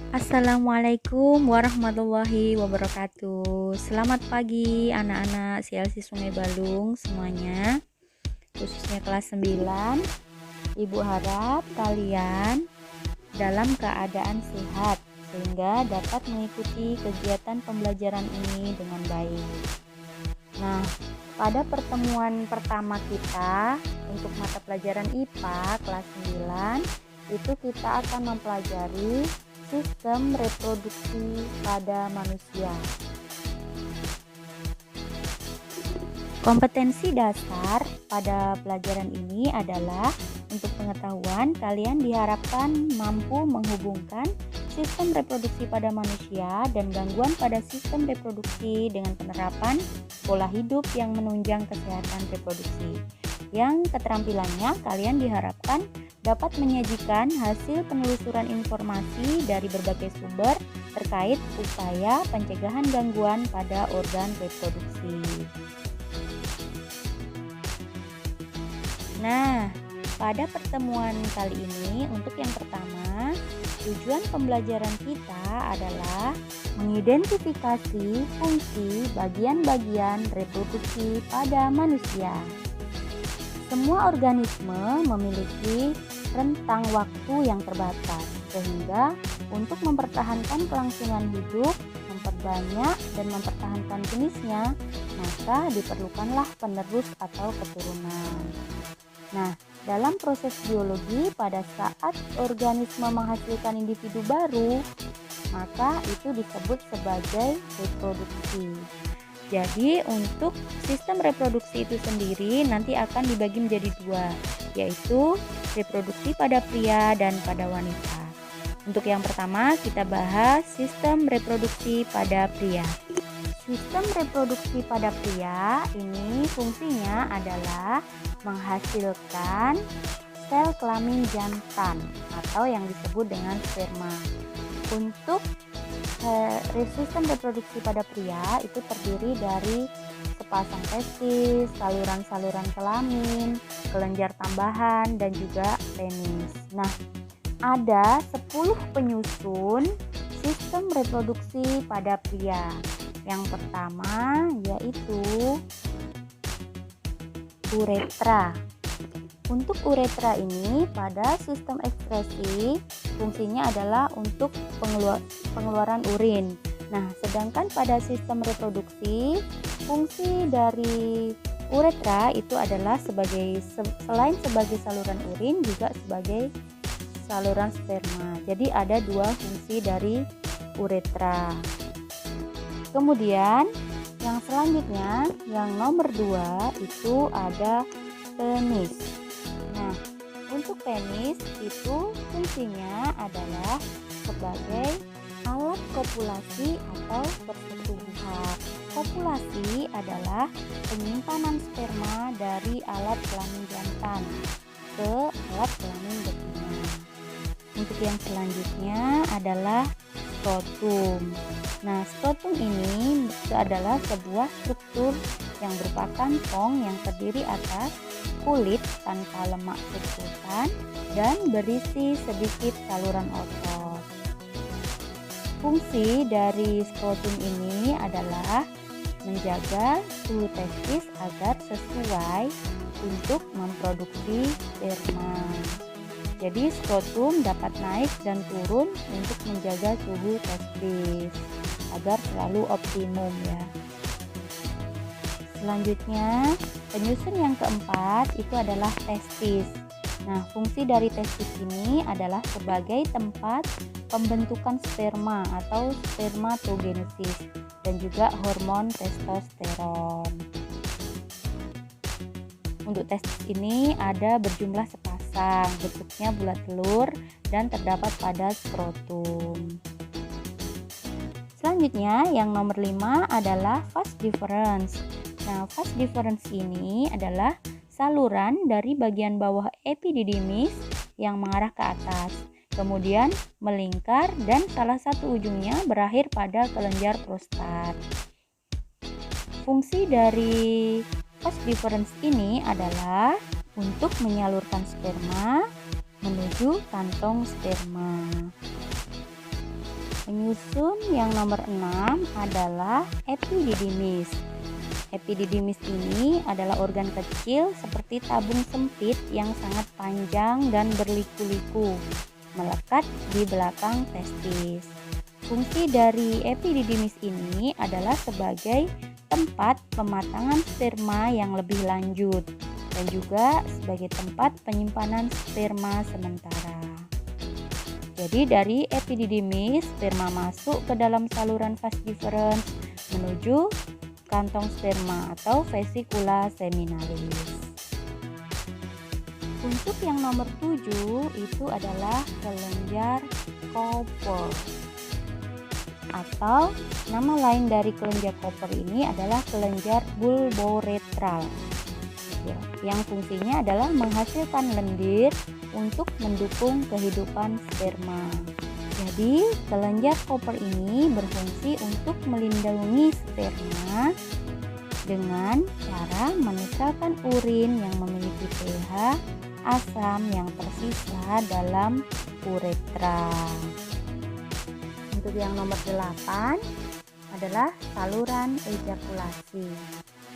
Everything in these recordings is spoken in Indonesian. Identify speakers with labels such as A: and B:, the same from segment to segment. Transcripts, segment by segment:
A: Assalamualaikum warahmatullahi wabarakatuh. Selamat pagi anak-anak CLC Sungai Balung semuanya, khususnya kelas 9. Ibu harap kalian dalam keadaan sehat sehingga dapat mengikuti kegiatan pembelajaran ini dengan baik. Nah, pada pertemuan pertama kita untuk mata pelajaran IPA kelas 9 itu kita akan mempelajari sistem reproduksi pada manusia. Kompetensi dasar pada pelajaran ini adalah untuk pengetahuan kalian diharapkan mampu menghubungkan sistem reproduksi pada manusia dan gangguan pada sistem reproduksi dengan penerapan pola hidup yang menunjang kesehatan reproduksi. Yang keterampilannya kalian diharapkan dapat menyajikan hasil penelusuran informasi dari berbagai sumber terkait upaya pencegahan gangguan pada organ reproduksi. Nah, pada pertemuan kali ini untuk yang pertama, tujuan pembelajaran kita adalah mengidentifikasi fungsi bagian-bagian reproduksi pada manusia. Semua organisme memiliki rentang waktu yang terbatas, sehingga untuk mempertahankan kelangsungan hidup, memperbanyak dan mempertahankan jenisnya, maka diperlukanlah penerus atau keturunan. Nah, dalam proses biologi pada saat organisme menghasilkan individu baru, maka itu disebut sebagai reproduksi. Jadi untuk sistem reproduksi itu sendiri nanti akan dibagi menjadi dua, yaitu reproduksi pada pria dan pada wanita. Untuk yang pertama kita bahas sistem reproduksi pada pria. Sistem reproduksi pada pria ini fungsinya adalah menghasilkan sel kelamin jantan atau yang disebut dengan sperma. Untuk sistem reproduksi pada pria itu terdiri dari sepasang testis, saluran-saluran kelamin, kelenjar tambahan, dan juga penis. Nah, ada 10 penyusun sistem reproduksi pada pria. Yang pertama yaitu uretra. Untuk uretra ini pada sistem ekskresi fungsinya adalah untuk pengeluaran urin. Nah, sedangkan pada sistem reproduksi fungsi dari uretra itu adalah selain sebagai saluran urin juga sebagai saluran sperma. Jadi ada dua fungsi dari uretra. Kemudian yang selanjutnya yang nomor 2 itu ada penis. Nah, untuk penis itu fungsinya adalah sebagai alat kopulasi atau persetubuhan. Kopulasi adalah penyimpanan sperma dari alat kelamin jantan ke alat kelamin betina. Untuk yang selanjutnya adalah skrotum. Nah, skrotum ini adalah sebuah struktur yang berupa kantong yang terdiri atas kulit tanpa lemak subkutan dan berisi sedikit saluran otot. Fungsi dari skrotum ini adalah menjaga suhu testis agar sesuai untuk memproduksi sperma. Jadi skrotum dapat naik dan turun untuk menjaga suhu testis agar selalu optimum ya. Selanjutnya, penyusun yang keempat itu adalah testis. Nah, fungsi dari testis ini adalah sebagai tempat pembentukan sperma atau spermatogenesis dan juga hormon testosteron. Untuk testis ini ada berjumlah sepasang, bentuknya bulat telur dan terdapat pada skrotum. Selanjutnya yang nomor 5 adalah vas deferens. Nah, vas deferens ini adalah saluran dari bagian bawah epididymis yang mengarah ke atas, kemudian melingkar dan salah satu ujungnya berakhir pada kelenjar prostat. Fungsi dari vas deferens ini adalah untuk menyalurkan sperma menuju kantong sperma. Penyusun yang nomor 6 adalah epididymis. Epididymis ini adalah organ kecil seperti tabung sempit yang sangat panjang dan berliku-liku, melekat di belakang testis. Fungsi dari epididymis ini adalah sebagai tempat pematangan sperma yang lebih lanjut dan juga sebagai tempat penyimpanan sperma sementara. Jadi dari epididymis, sperma masuk ke dalam saluran vas deferens menuju kantong sperma atau vesicula seminalis. Untuk yang nomor 7 itu adalah kelenjar Cowper, atau nama lain dari kelenjar Cowper ini adalah kelenjar bulboretral, yang fungsinya adalah menghasilkan lendir untuk mendukung kehidupan sperma. Jadi, kelenjar Cowper ini berfungsi untuk melindungi sperma dengan cara menetralkan urin yang memiliki pH asam yang tersisa dalam uretra. Untuk yang nomor 8 adalah saluran ejakulasi.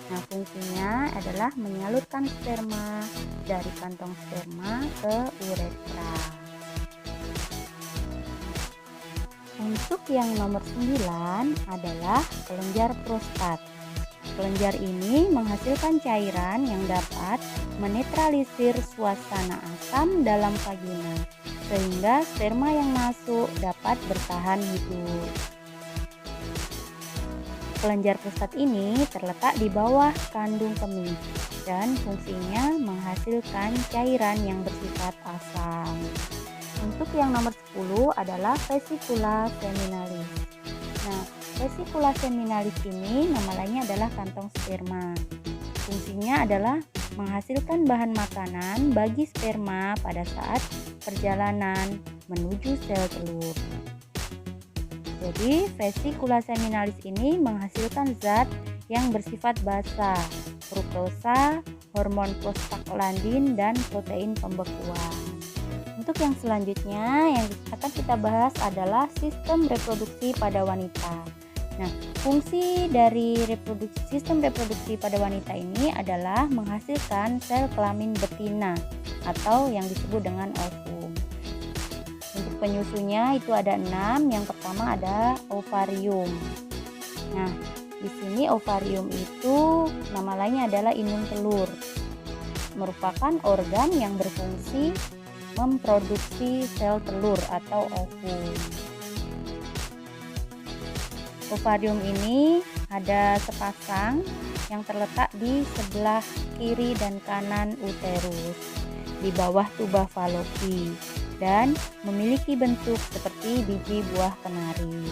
A: Nah, fungsinya adalah menyalurkan sperma dari kantong sperma ke uretra. Untuk yang nomor 9 adalah kelenjar prostat. Kelenjar ini menghasilkan cairan yang dapat menetralisir suasana asam dalam vagina, sehingga sperma yang masuk dapat bertahan hidup. Kelenjar prostat ini terletak di bawah kandung kemih dan fungsinya menghasilkan cairan yang bersifat asam. Untuk yang nomor 10 adalah vesicula seminalis. Nah, vesicula seminalis ini nama lainnya adalah kantong sperma. Fungsinya adalah menghasilkan bahan makanan bagi sperma pada saat perjalanan menuju sel telur. Jadi, vesicula seminalis ini menghasilkan zat yang bersifat basa, fruktosa, hormon prostaglandin, dan protein pembekuan. Untuk yang selanjutnya yang akan kita bahas adalah sistem reproduksi pada wanita. Nah, fungsi dari sistem reproduksi pada wanita ini adalah menghasilkan sel kelamin betina atau yang disebut dengan ovum. Untuk penyusunya itu ada 6. Yang pertama ada ovarium. Nah, di sini ovarium itu nama lainnya adalah indung telur. Merupakan organ yang berfungsi memproduksi sel telur atau ovum. Ovarium ini ada sepasang yang terletak di sebelah kiri dan kanan uterus di bawah tuba Fallopi dan memiliki bentuk seperti biji buah kenari.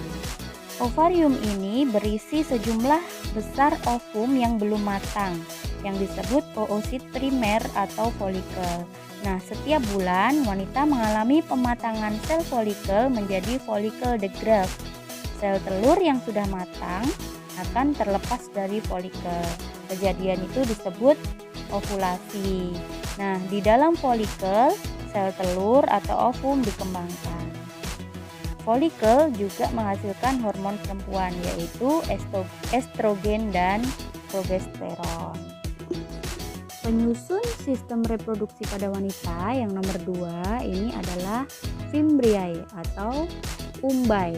A: Ovarium ini berisi sejumlah besar ovum yang belum matang yang disebut oosit primer atau folikel. Nah, setiap bulan wanita mengalami pematangan sel folikel menjadi folikel de Graaff. Sel telur yang sudah matang akan terlepas dari folikel. Kejadian itu disebut ovulasi. Nah, di dalam folikel sel telur atau ovum dikembangkan. Folikel juga menghasilkan hormon perempuan yaitu estrogen dan progesteron. Penyusun sistem reproduksi pada wanita yang nomor 2 ini adalah fimbriae atau umbai.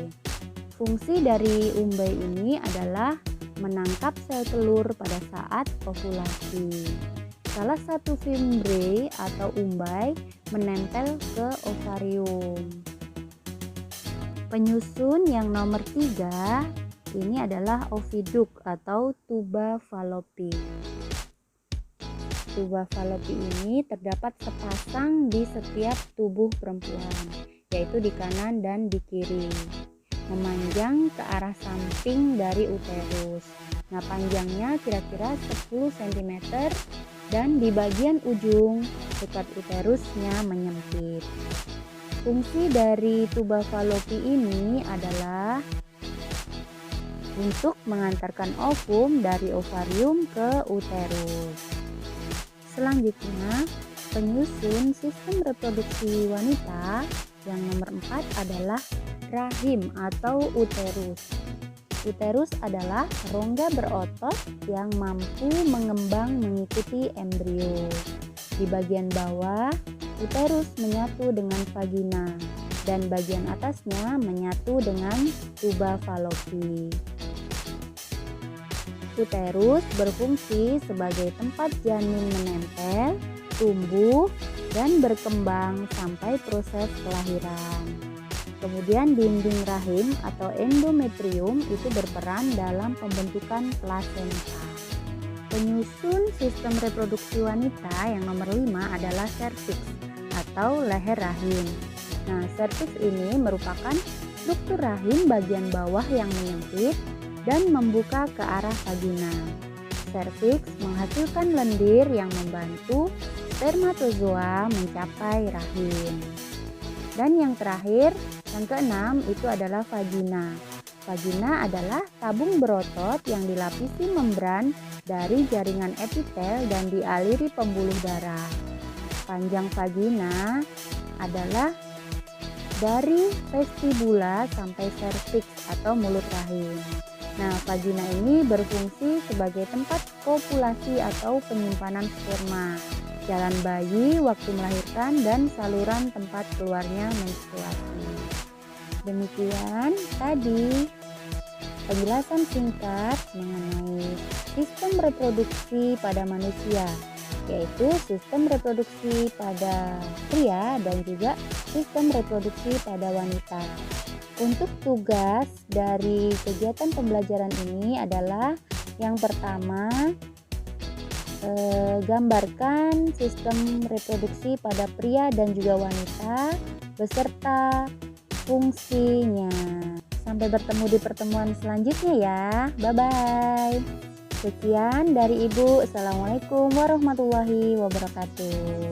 A: Fungsi dari umbai ini adalah menangkap sel telur pada saat ovulasi. Salah satu fimbriae atau umbai menempel ke ovarium. Penyusun yang nomor 3 ini adalah oviduct atau tuba Fallopi. Tuba Fallopi ini terdapat sepasang di setiap tubuh perempuan, yaitu di kanan dan di kiri, memanjang ke arah samping dari uterus. Nah, panjangnya kira-kira 10 cm dan di bagian ujung dekat uterusnya menyempit. Fungsi dari tuba Fallopi ini adalah untuk mengantarkan ovum dari ovarium ke uterus. Selanjutnya, penyusun sistem reproduksi wanita Yang nomor 4 adalah rahim atau uterus. Uterus adalah rongga berotot yang mampu mengembang mengikuti embrio. Di bagian bawah, uterus menyatu dengan vagina dan bagian atasnya menyatu dengan tuba falopi. Uterus berfungsi sebagai tempat janin menempel, tumbuh, dan berkembang sampai proses kelahiran. Kemudian dinding rahim atau endometrium itu berperan dalam pembentukan plasenta. Penyusun sistem reproduksi wanita yang nomor 5 adalah serviks atau leher rahim. Nah, serviks ini merupakan struktur rahim bagian bawah yang menyempit dan membuka ke arah vagina. Serviks menghasilkan lendir yang membantu spermatozoa mencapai rahim. Dan yang terakhir, yang keenam itu adalah vagina. Vagina adalah tabung berotot yang dilapisi membran dari jaringan epitel dan dialiri pembuluh darah. Panjang vagina adalah dari vestibula sampai serviks atau mulut rahim. Nah, vagina ini berfungsi sebagai tempat kopulasi atau penyimpanan sperma, jalan bayi waktu melahirkan, dan saluran tempat keluarnya menstruasi. Demikian tadi penjelasan singkat mengenai sistem reproduksi pada manusia, yaitu sistem reproduksi pada pria dan juga sistem reproduksi pada wanita. Untuk tugas dari kegiatan pembelajaran ini adalah yang pertama, gambarkan sistem reproduksi pada pria dan juga wanita beserta fungsinya. Sampai bertemu di pertemuan selanjutnya ya. Bye-bye. Sekian dari Ibu. Assalamualaikum warahmatullahi wabarakatuh.